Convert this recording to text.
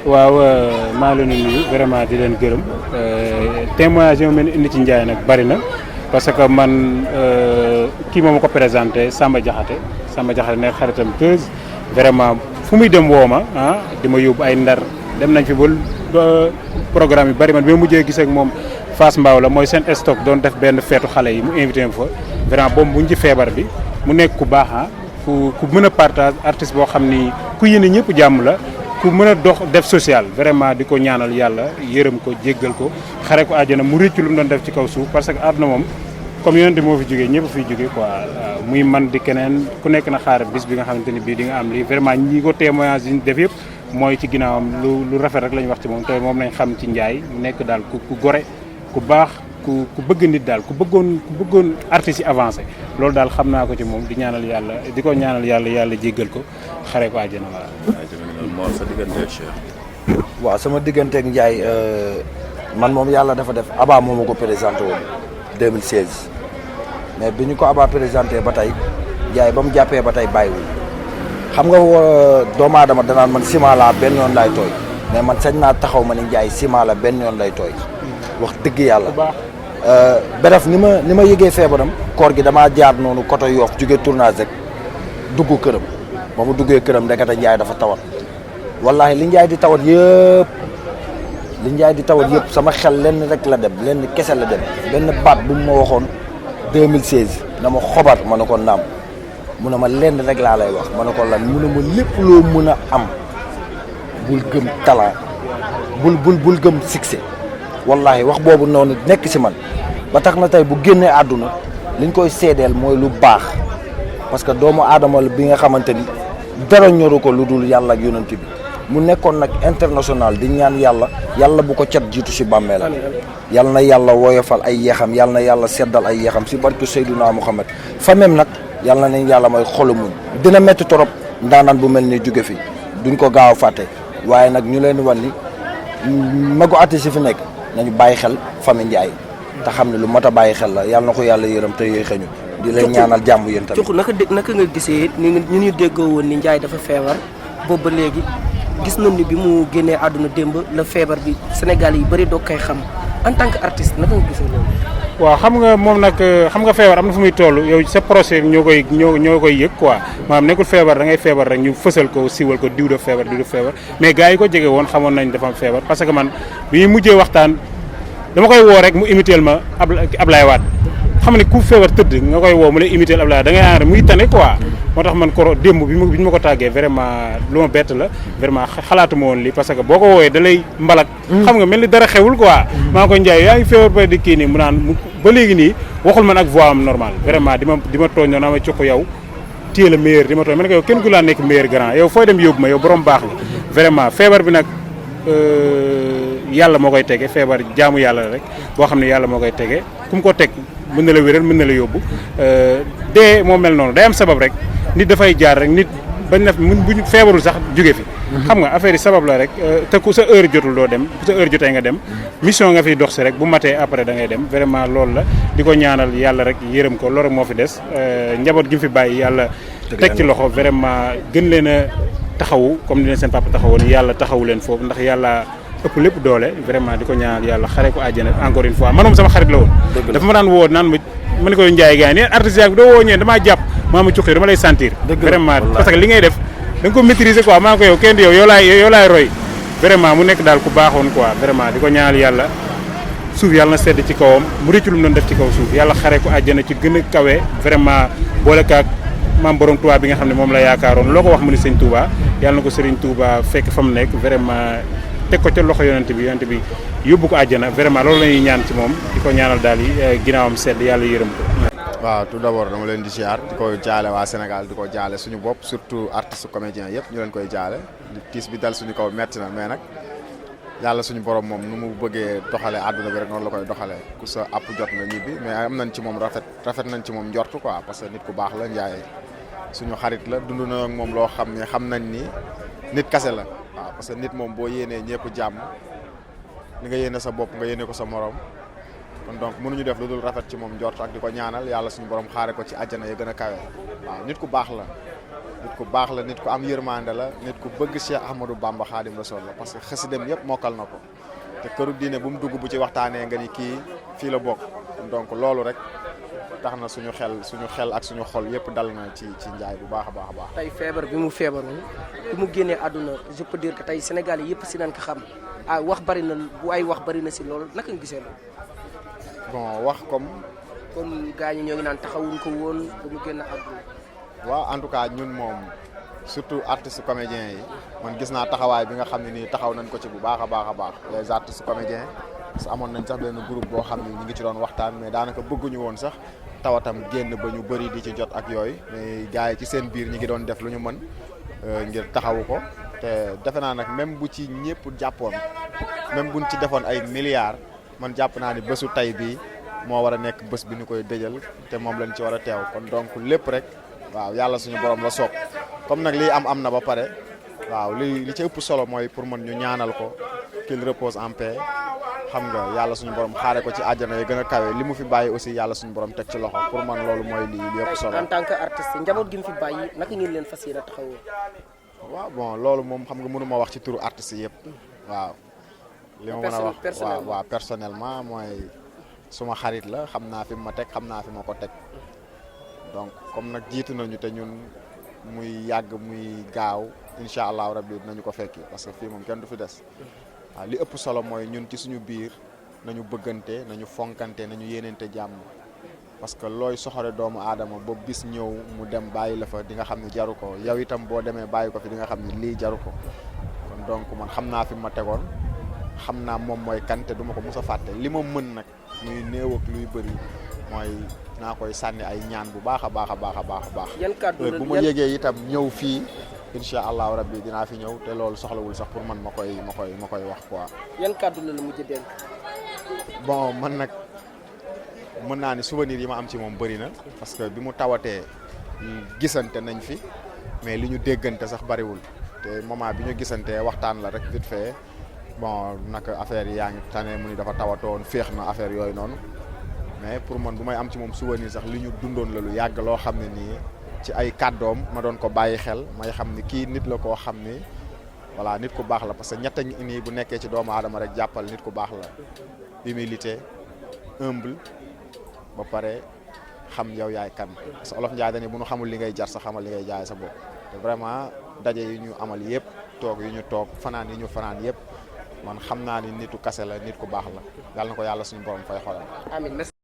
waaw maa ngi leen di nuyu vraiment di leen gërëm témoignage yi ma indi ci Ndiaye nag bari na parce que man kii moom ma ko présenté Samba Diakhaté nekk xaritam Keuz vraiment fu muy dem woo ma di ma yóbbu ay Ndar dem nañ fi ba programme yu bari man bi ma mujjee gisee ak moom Fass Mbao la mooy seen stock doon def benn feetu xale yi mu invité ma fa vraiment boobu buñ ci feebar bi mu nekk ku baax ku mën a partage artiste boo xam ni ku yéene ñëpp jàmm la. ku mën a dox def social vraiment di ko ñaanal yàlla yërëm ko jéggal ko xare ko àjjana mu rëcc lu mu doon def ci kaw suuf parce que àdduna moom comme yonente moo fi jógee ñëpp fiy jógee quoi muy man di keneen ku nekk na xaar bis bi nga xamante ni bii di nga am lii vraiment ñi ko témoignage yi ñu def yëpp mooy ci ginnaawam lu rafet rek la ñu wax ci moom te moom lañ xam ci Ndiaye mu nekk daal ku gore ku baax ku bëgg nit daal ku bëggoon artistes yi avancé loolu daal xam naa ko ci moom di ñaanal yàlla di ko ñaanal yàlla jéggal ko xare ko àjjana voilà. moo sa diggante ak Cheikh. waaw sama diggante ak Ndiaye man moom yàlla dafa def Aba moo ma ko présenté woon 2016 mais bi ñu ko Aba présenté ba tey Ndiaye ba mu jàppee ba tey bàyyiwul xam nga doomu aadama danaan man ciment laa benn yoon lay tooy mais man sañ naa taxaw ma ni Ndiaye ciment la benn yoon lay tooy wax dëgg yàlla. bref ni ma yëgee feebaram koor gi damaa jaar noonu côté Yoff jóge tournage rek dugg këram ba mu duggee këram ndekete Ndiaye dafa tawat. wallahi li Ndiaye di tawat yëpp sama xel lenn rek la dem lenn kese la dem benn baat bu ma waxoon 2016 na ma xobat ma ne ko naam mu ne ma lenn rek laa lay wax ma ne ko lan mu ne ma lépp loo mën a am bul gëm talent bul gëm succès wallahi wax boobu noonu nekk si man ba tax na tey bu génnee àdduna liñ koy seedeel mooy lu baax parce que doomu aadama la bi nga xamante ni dara ñoru ko lu dul yàlla ak yonent bi mu nekkoon nag international di ñaan yàlla bu ko cat jiitu si bàmmeelam yàlla na yàlla woyofal ay yeexam yàlla na yàlla seddal ay yeexam si barke Seydina Muhammad fa même nag yàlla nañ yàlla mooy xolu muñ dina métti torop ndaanaan bu mel ni jóge fi duñ ko gaaw a fàtte waaye nag ñu leen wan ni magu artiste yi fi nekk nañu bàyyi xel famille Ndiaye te xam ne lu mat a bàyyi xel la yàlla na ko yàlla yërëm te yooy xëñu di leen ñaanal jàmm yéen tamit. naka nga gisee ni ñu déggoo woon ni Ndiaye dafa feebar boobu ba léegi gis nañ ni bi mu génnee àdduna démb la feebar bi Sénégal yi bëri doo koy xam en tant que artiste naka nga gisee loolu. waaw xam nga moom nag xam nga feebar am na fu muy toll yow sa procès ñoo koy yëg quoi maanaam nekkul feebar da ngay feebar rek ñu fësal ko siiwal ko diw de feebar mais gars yi ko jege woon xamoon nañ dafa am feebar parce que man bi ñu mujjee waxtaan dama koy woo rek mu imiter ma Ablaye Wade xam ne ku feebar tëdd nga koy woo mu lay imiter Ablaye da ngay ànd muy tane quoi moo tax man ko démb bi ñu ma ko tàggee vraiment lu ma bett la vraiment xalaatuma woon lii parce que boo ko woowee da lay mbalak xam nga mel ni dara xewul quoi maa ngi koy Ndiaye yaa ngi feebar ba di kii nii mu naan ba léegi nii waxul man ak voix am normal vraiment di ma tooñ noonu ma cokk yow téye la meilleur di ma tooñ ma ne ko yow kenn ku laa nekk meilleur grand yow fooy dem yóbbu ma yow borom baax la vraiment feebar bi nag yàlla moo koy tege feebar jaamu yàlla la rek boo xam ne yàlla moo koy tege ku mu ko teg mën na la wéral mën na la yóbbu dee moo mel noonu day am sabab rek nit dafay jaar rek nit bañ na buñ feebarul sax jóge fi xam nga affaire yi sabab la rek te ku sa heure jotul doo dem ku sa heure jotee nga dem mission nga fiy dox si rek bu matee après da ngay dem vraiment loolu la di ko ñaanal yàlla rek yërëm ko loolu moo fi des njaboot gi mu fi bàyyi yàlla teg ci loxo vraiment gën leen a taxawu comme ni leen seen papa taxawoon yàlla taxawu leen foofu ndax yàlla ëpp lépp doole vraiment di ko ñaanal yàlla xare ko àjjana encore une fois man moom sama xarit la woon dafa ma daan woo naan ma ne koy Ndiaye gars yi neen artiste yaag doo woo ñeen damaa jàpp maa ma cuqi dama lay sentir vraiment parce que li ngay def da nga ko maîtriser quoi maa ko yow kenn di yow laay roy vraiment mu nekk daal ku baaxoon quoi vraiment di ko ñaanal yàlla suuf yàlla na sedd ci kawam mu rëccu lu mu doon def ci kaw suuf yàlla xare ko àjjana ci gën a kawe vraiment boole kaak maam borom Touba bi nga xam ne moom la yaakaaroon loo ko wax mu ni sëñ Touba yàlla na ko Serigne Touba fekk fa mu nekk vraiment teg ko ca loxo yonent bi yóbbu ko àjjana vraiment loolu la ñuy ñaan ci moom di ko ñaanal daal yi ginnaawam sedd yàlla yërëm ko. waaw tout d'abord dama leen di ziar di ko jaale waa Sénégal di ko jaale suñu bopp surtout artistes comédiens yëpp ñu leen koy jaale tiis bi dal suñu kaw metti na mais nag yàlla suñu borom moom nu mu bëggee doxalee àdduna bi rek noonu la koy doxalee ku sa app jot nga ñibbi mais am nañ ci moom rafet nañ ci moom njort quoi parce que nit ku baax la Ndiaye suñu xarit la dund na ak moom loo xam ne xam nañ ni nit kase la waaw parce que nit moom boo yéenee ñëpp jàmm li nga yéene sa bopp nga yéene ko sa morom kon donc mënuñu def lu dul rafet ci moom njort ak di ko ñaanal yàlla suñu borom xaare ko ci àjjana ya gën a kawe waaw nit ku baax la nit ku baax la nit ku am yërmande la nit ku bëgg Cheikh Ahmadou Bamba Khadim Rasoul la parce que xasidam yëpp mokkal na ko te këru diine bu mu dugg bu ci waxtaanee nga ni kii fii la bokk donc loolu rek tax na suñu xel ak suñu xol yëpp dal na ci Ndiaye bu baax a baax a baax. tey feebar bi mu feebaroon bi mu génnee àdduna je peux dire que tey Sénégal yi yëpp si nañ ko xam wax bari na bu ay wax bari na si loolu naka nga gisee loolu. bon wax comme gars ñi ñoo ngi naan taxawuñ ko woon ba mu génn àdduna. waaw en tout cas ñun moom surtout artistes comédiens yi man gis naa taxawaay bi nga xam ne nii taxaw nañ ko ci bu baax a baax les artistes comédiens parce que amoon nañ sax benn groupe boo xam ne ñu ngi ci doon waxtaan mais daanaka bëgguñu woon sax tawatam génn ba ñu bëri di ci jot ak yooyu mais gars yi ci seen biir ñi ngi doon def lu ñu mën ngir taxawu ko te defe naa nag même bu ci ñëpp jàppoon même buñ ci defoon ay milliards man jàpp naa ni bésu tey bii moo war a nekk bés bi ñu koy dëjal te moom lañ ci war a teew kon donc lépp rek waaw yàlla suñu borom la soog comme nag lii am na ba pare waaw li ci ëpp solo mooy pour man ñu ñaanal ko qu'il repose en paix xam nga yàlla suñu borom xaare ko ci àjjana yi gën a kawe li mu fi bàyyi aussi yàlla suñu borom teg ci loxo pour man loolu mooy li ëpp solo. en tant que artiste njaboot gi mu fi bàyyi naka ngeen leen fas yéene taxawoo. waaw bon loolu moom xam nga mënu ma wax ci turu artiste yëpp waaw. li ma mën a wax waaw personnellement mooy suma xarit la xam naa fi ma teg xam naa fi ma ko teg donc comme nag jiitu nañu te ñun muy yàgg muy gaaw incha allahu rabbi dinañu ko fekki parce que fii moom kenn du fi des waaw li ëpp solo mooy ñun ci suñu biir nañu bëggante nañu fonkante nañu yéeneente jàmm parce que looy soxore doomu aadama ba bis ñëw mu dem bàyyi la fa di nga xam ne jaru ko yow itam boo demee bàyyi ko fi di nga xam ne lii jaru ko kon donc man xam naa fi ma tegoon xam naa moom mooy kan te du ma ko mos a fàtte li ma mën nag muy néew ak luy bëri mooy naa koy sànni ay ñaan bu baax a baax a baax. yan kàddu la bu ma yégee itam ñëw fii incha allahu rabbi dinaa fi ñëw te loolu soxlawul sax pour man ma koy wax quoi. yan kàddu la mujj dénk. bon man nag mën naa ni souvenir yi ma am ci moom bëri na parce que bi mu tawatee gisante nañ fi mais li ñu déggante sax bariwul te moment bi ñu gisantee waxtaan la rek vite fait. bon naka affaire yi yaa ngi tane mu ni dafa tawatoon féex na affaire yooyu noonu mais pour man bu may am ci moom souvenir sax li ñu dundoon la lu yàgg loo xam ne nii ci ay kàddoom ma doon ko bàyyi xel may xam ni kii nit la koo xam ni voilà nit ku baax la parce que ñett nii bu nekkee ci doomu aadama rek jàppal nit ku baax la humilité humble ba pare xam yow yaay kan parce que olof Njaay dañu bu ñu xamul li ngay jar sa xamal li ngay jaay sa bopp te vraiment daje yi ñu amal yëpp toog yi ñu toog fanaan yi ñu fanaan yëpp man xam naa ni nitu kase la nit ku baax la yàlla na ko yàlla suñu borom fay xolam. amiin.